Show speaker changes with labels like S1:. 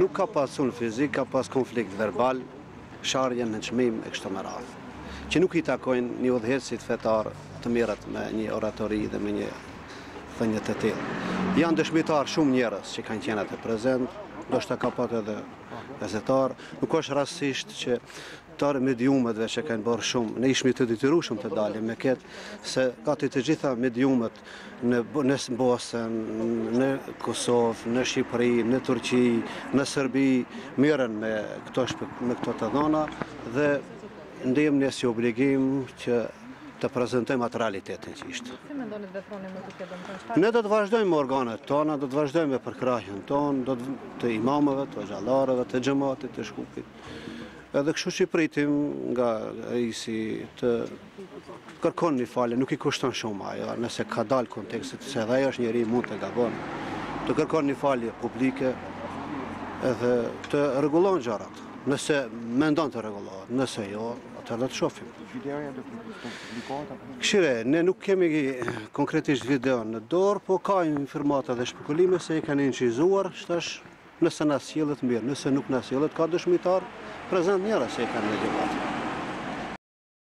S1: nuk ka pas sulm fizik, ka pas konflikt verbal, sharje në çmim e kështu me radhë, që nuk i takojnë një udhëheqësit fetar të merret me një oratori dhe me një thënie të tillë. Janë dëshmitar shumë njerëz që kanë qenë atë prezent, ndoshta ka pat edhe gazetar, nuk është rastësisht që të mediumetve që kanë bërë shumë, ne ishmi të detyrueshëm të dalim me këtë, se gati të gjitha mediumet në Bosën, në Kosovë, në Shqipëri, në Turqi, në Serbi, merren me këto të dhëna dhe ndjejmë ne si obligim që të prezantojmë atë realitetin që ishte.
S2: Si mendoni të veproni me këtë dëmtim?
S1: Ne do të vazhdojmë me organet tona, do të vazhdojmë me përkrahjen tonë, të imamëve, të xhallarëve, të xhamatit, të Shkupit. Edhe kështu që pritim nga Reisi të kërkon një falje, nuk i kushton shumë ajo, nëse ka dalë kontekstit, se edhe ajo është njeri mund të gabon, të kërkon një falje publike edhe të rregullon gjërat. Nëse mendon të rregullohet, nëse jo, atëherë do të shohim.
S3: Videoja do të publikohet apo?
S1: Këshire, ne nuk kemi konkretisht video në dorë, po ka informata dhe shpekulime se i kanë incizuar, shtash nëse na sjellet mirë, nëse nuk na sjellet ka dëshmitar prezant njerëz që e kanë legjimat.